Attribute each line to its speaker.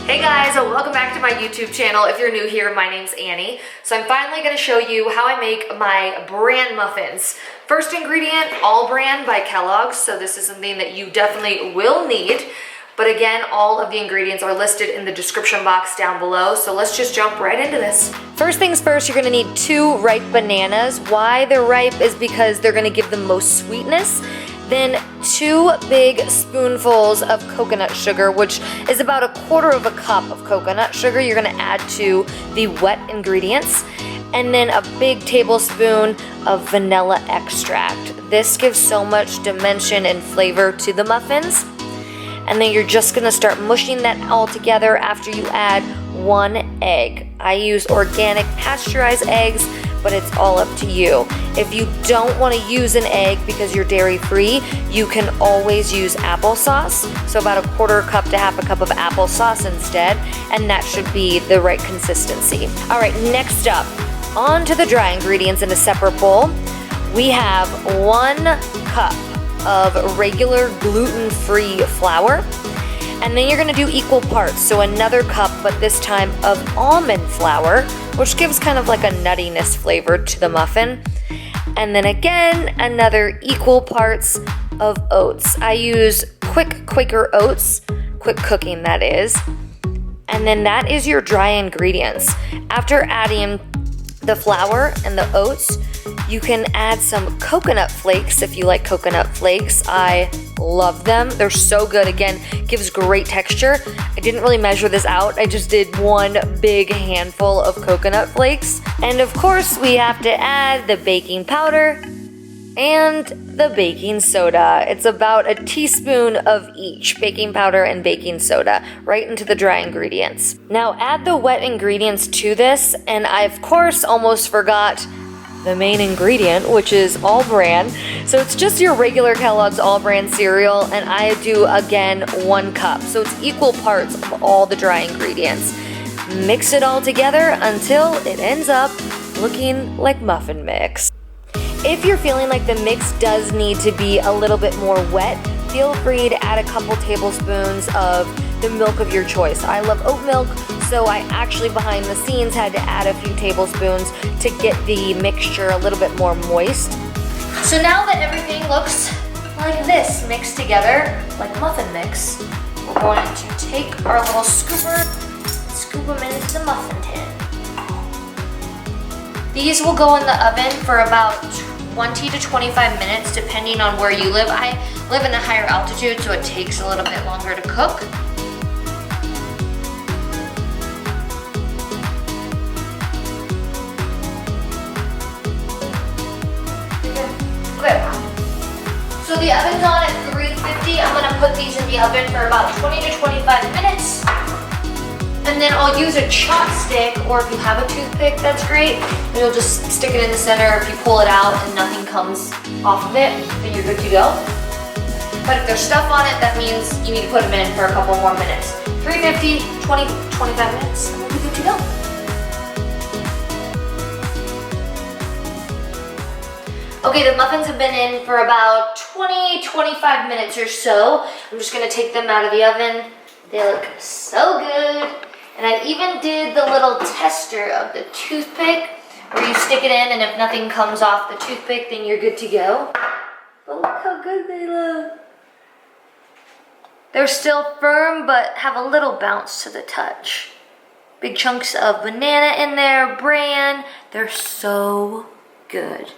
Speaker 1: Hey guys, welcome back to my YouTube channel. If you're new here, my name's Annie. So I'm finally gonna show you how I make my Bran Muffins. First ingredient, all bran by Kellogg's. So this is something that you definitely will need. But again, all of the ingredients are listed in the description box down below. So let's just jump right into this. First things first, you're gonna need 2 ripe bananas. Why they're ripe is because they're gonna give the most sweetness. Then 2 big spoonfuls of coconut sugar, which is about 1/4 cup of coconut sugar you're gonna add to the wet ingredients. And then a big tablespoon of vanilla extract. This gives so much dimension and flavor to the muffins. And then you're just gonna start mushing that all together after you add 1 egg. I use organic pasteurized eggs, but it's all up to you. If you don't want to use an egg because you're dairy free, you can always use applesauce. So about 1/4 cup to 1/2 cup of applesauce instead, and that should be the right consistency. All right, next up, on to the dry ingredients in a separate bowl. We have 1 cup of regular gluten-free flour. And then you're gonna do equal parts, so another cup, but this time of almond flour, which gives kind of like a nuttiness flavor to the muffin. And then again, another equal parts of oats. I use quick Quaker oats, quick cooking that is. And then that is your dry ingredients. After adding the flour and the oats, you can add some coconut flakes if you like coconut flakes. I love them. They're so good. Again, gives great texture. I didn't really measure this out. I just did 1 big handful of coconut flakes. And of course, we have to add the baking powder and the baking soda. It's about a teaspoon of each, baking powder and baking soda, right into the dry ingredients. Now add the wet ingredients to this, and I of course almost forgot the main ingredient, which is all bran. So it's just your regular Kellogg's all bran cereal, and I do again 1 cup. So it's equal parts of all the dry ingredients. Mix it all together until it ends up looking like muffin mix. If you're feeling like the mix does need to be a little bit more wet, feel free to add a couple tablespoons of the milk of your choice. I love oat milk, so I actually behind the scenes had to add a few tablespoons to get the mixture a little bit more moist. So now that everything looks like this, mixed together, like muffin mix, we're going to take our little scooper and scoop them into the muffin tin. These will go in the oven for about 20 to 25 minutes, depending on where you live. I live in a higher altitude, so it takes a little bit longer to cook. So the oven's on at 350. I'm gonna put these in the oven for about 20 to 25 minutes. And then I'll use a chopstick, or if you have a toothpick, that's great. And you'll just stick it in the center. If you pull it out and nothing comes off of it, then you're good to go. But if there's stuff on it, that means you need to put them in for a couple more minutes. 350, 20, 25 minutes, and we'll be good to go. Okay, the muffins have been in for about 20, 25 minutes or so. I'm just gonna take them out of the oven. They look so good. And I even did the little tester of the toothpick where you stick it in, and if nothing comes off the toothpick, then you're good to go. But look how good they look. They're still firm, but have a little bounce to the touch. Big chunks of banana in there, bran. They're so good.